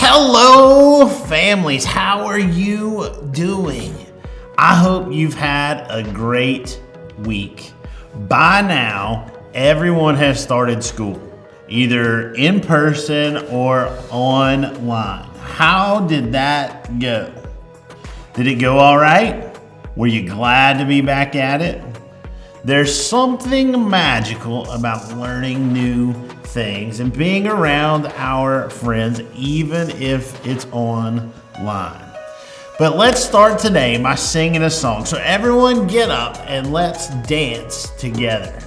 Hello, families. How are you doing? I hope you've had a great week. By now, everyone has started school, either in person or online. How did that go? Did it go all right? Were you glad to be back at it? There's something magical about learning new things and being around our friends, even if it's online. But let's start today by singing a song. So everyone get up and let's dance together.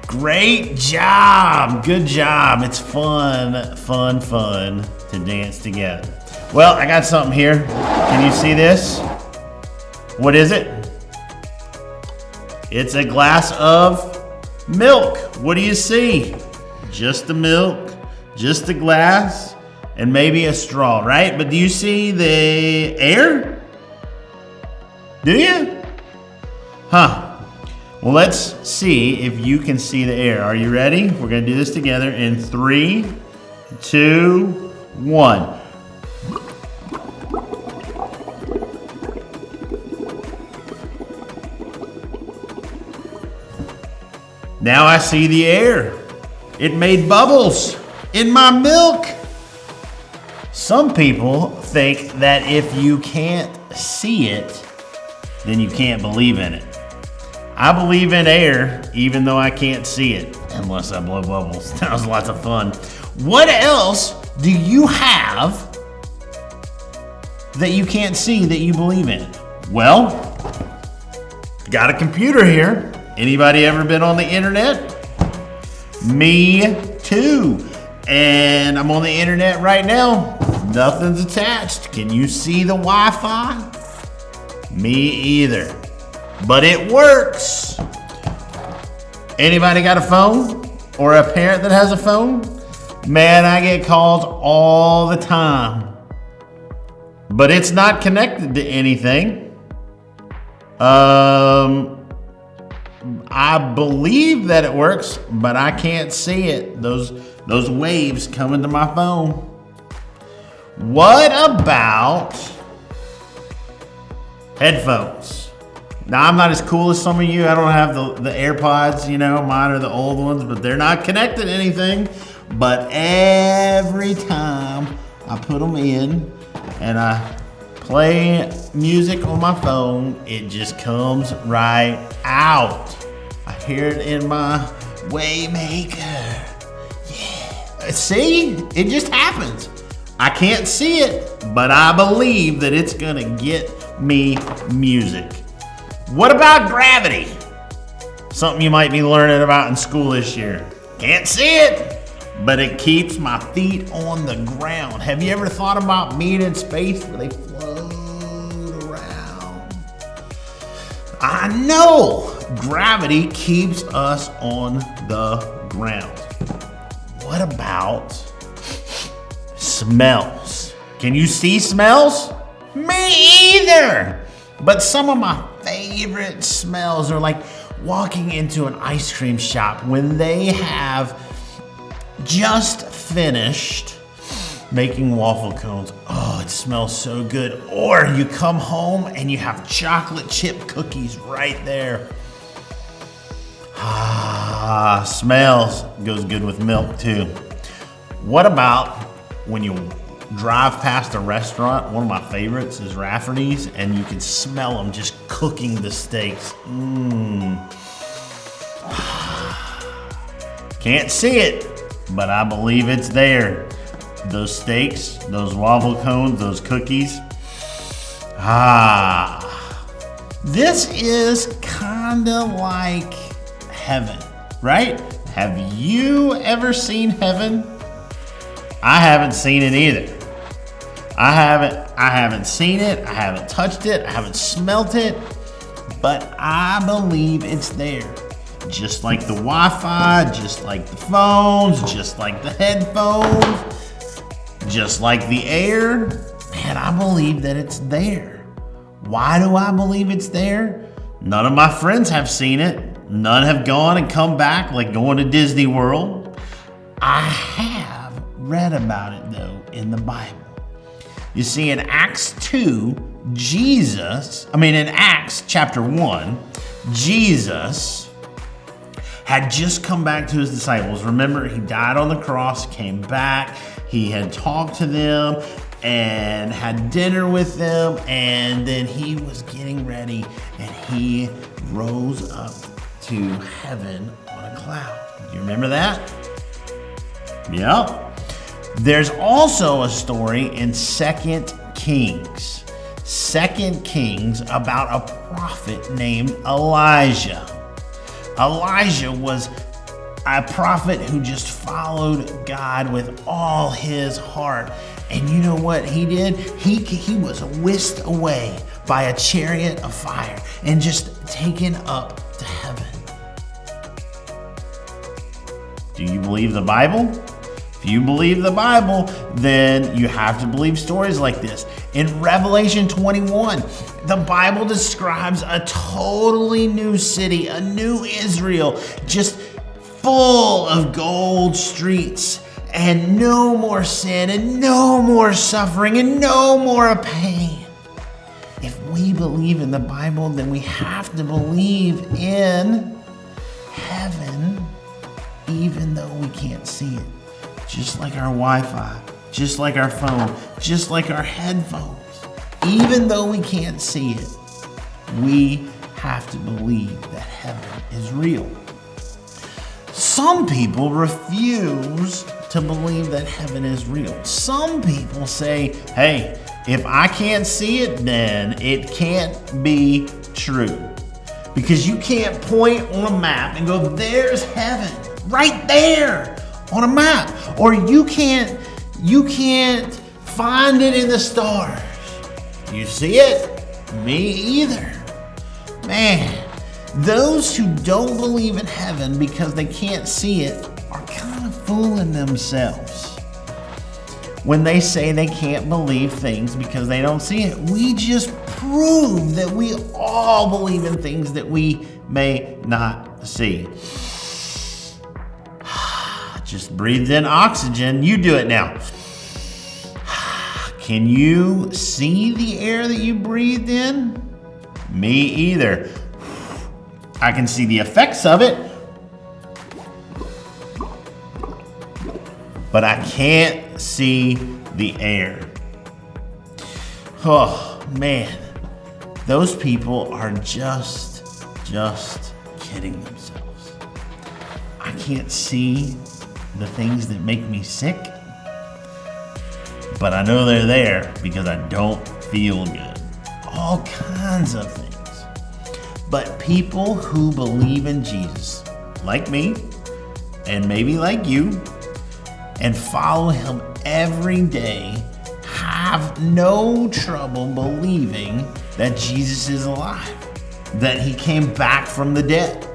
Great job. Good job. It's fun to dance together. Well, I got something here. Can you see this? What is it? It's a glass of milk. What do you see? Just the milk, just the glass, and maybe a straw, right? But do you see the air? Do you? Huh. Well, let's see if you can see the air. Are you ready? We're gonna do this together in 3, 2, 1. Now I see the air. It made bubbles in my milk. Some people think that if you can't see it, then you can't believe in it. I believe in air, even though I can't see it, unless I blow bubbles. That was lots of fun. What else do you have that you can't see that you believe in? Well, got a computer here. Anybody ever been on the internet? Me too. And I'm on the internet right now. Nothing's attached. Can you see the Wi-Fi? Me either. But it works. Anybody got a phone? Or a parent that has a phone? Man, I get calls all the time. But it's not connected to anything. I believe that it works, but I can't see it. Those waves coming to my phone. What about headphones? Now, I'm not as cool as some of you. I don't have the AirPods, mine are the old ones, but they're not connected to anything. But every time I put them in and I play music on my phone, it just comes right out. I hear it in my Waymaker. Yeah. See? It just happens. I can't see it, but I believe that it's gonna get me music. What about gravity? Something you might be learning about in school this year. Can't see it, but it keeps my feet on the ground. Have you ever thought about being in space where they float around? I know gravity keeps us on the ground. What about smells? Can you see smells? Me either. But some of my favorite smells are like walking into an ice cream shop when they have just finished making waffle cones. Oh, it smells so good. Or you come home and you have chocolate chip cookies right there. Ah, smells goes good with milk too. What about when you drive past a restaurant? One of my favorites is Rafferty's, and you can smell them just cooking the steaks. Can't see it, but I believe it's there. Those steaks, those waffle cones, those cookies. This is kind of like heaven, right? Have you ever seen heaven? I haven't seen it either. I haven't seen it, I haven't touched it, I haven't smelt it, but I believe it's there. Just like the Wi-Fi, just like the phones, just like the headphones, just like the air. Man, I believe that it's there. Why do I believe it's there? None of my friends have seen it. None have gone and come back like going to Disney World. I have read about it though in the Bible. You see, in Acts chapter 1, Jesus had just come back to his disciples. Remember, he died on the cross, came back, he had talked to them and had dinner with them, and then he was getting ready and he rose up to heaven on a cloud. Do you remember that? Yep. There's also a story in 2 Kings. 2 Kings about a prophet named Elijah. Elijah was a prophet who just followed God with all his heart. And you know what he did? He was whisked away by a chariot of fire and just taken up to heaven. Do you believe the Bible? If you believe the Bible, then you have to believe stories like this. In Revelation 21, the Bible describes a totally new city, a new Israel, just full of gold streets, and no more sin, and no more suffering, and no more pain. If we believe in the Bible, then we have to believe in heaven, even though we can't see it. Just like our Wi-Fi, just like our phone, just like our headphones. Even though we can't see it, we have to believe that heaven is real. Some people refuse to believe that heaven is real. Some people say, hey, if I can't see it, then it can't be true. Because you can't point on a map and go, there's heaven right there on a map. Or you can't find it in the stars. You see it? Me either. Man, those who don't believe in heaven because they can't see it are kind of fooling themselves. When they say they can't believe things because they don't see it, we just prove that we all believe in things that we may not see. Just breathed in oxygen. You do it now. Can you see the air that you breathed in? Me either. I can see the effects of it, but I can't see the air. Oh man, those people are just kidding themselves. I can't see the things that make me sick, but I know they're there because I don't feel good. All kinds of things. But people who believe in Jesus, like me, and maybe like you, and follow him every day, have no trouble believing that Jesus is alive, that he came back from the dead.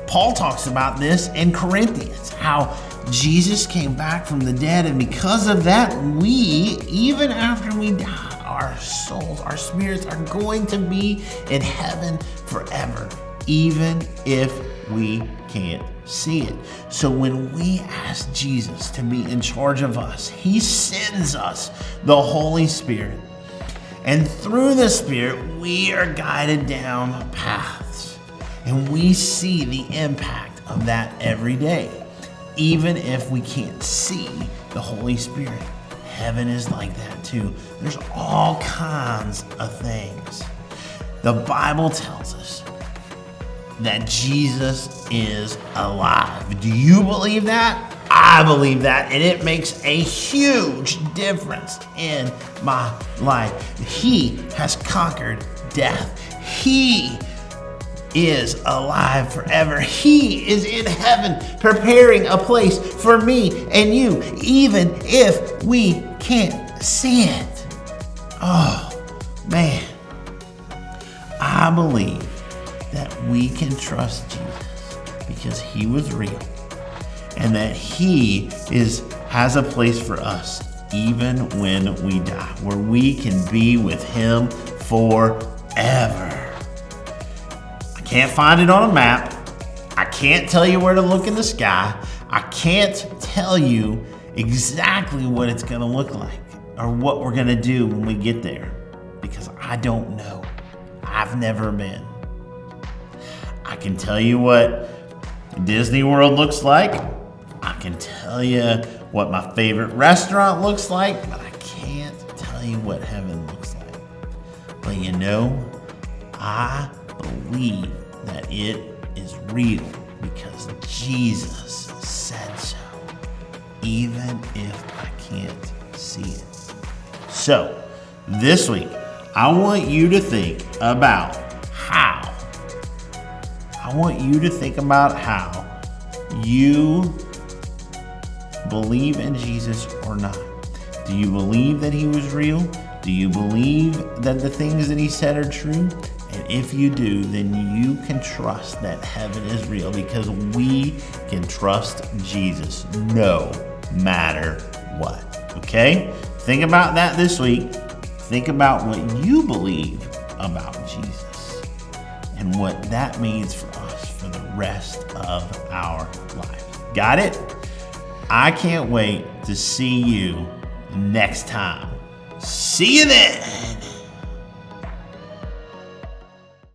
Paul talks about this in Corinthians, how Jesus came back from the dead, and because of that, we, even after we die, our souls, our spirits are going to be in heaven forever, even if we can't see it. So when we ask Jesus to be in charge of us, he sends us the Holy Spirit. And through the Spirit, we are guided down paths. And we see the impact of that every day. Even if we can't see the Holy Spirit, heaven is like that too. There's all kinds of things. The Bible tells us that Jesus is alive. Do you believe that? I believe that, and it makes a huge difference in my life. He has conquered death. He is alive forever. He is in heaven preparing a place for me and you, even if we can't see it. Oh, man. I believe that we can trust Jesus because he was real and that he has a place for us even when we die, where we can be with him forever. I can't find it on a map. I can't tell you where to look in the sky. I can't tell you exactly what it's going to look like or what we're going to do when we get there because I don't know. I've never been. I can tell you what Disney World looks like. I can tell you what my favorite restaurant looks like, but I can't tell you what heaven looks like. But you know, I believe that it is real because Jesus said so, even if I can't see it. So, this week, I want you to think about how you believe in Jesus or not. Do you believe that he was real? Do you believe that the things that he said are true? And if you do, then you can trust that heaven is real because we can trust Jesus no matter what. Okay? Think about that this week. Think about what you believe about Jesus and what that means for us for the rest of our lives. Got it? I can't wait to see you next time. See you then.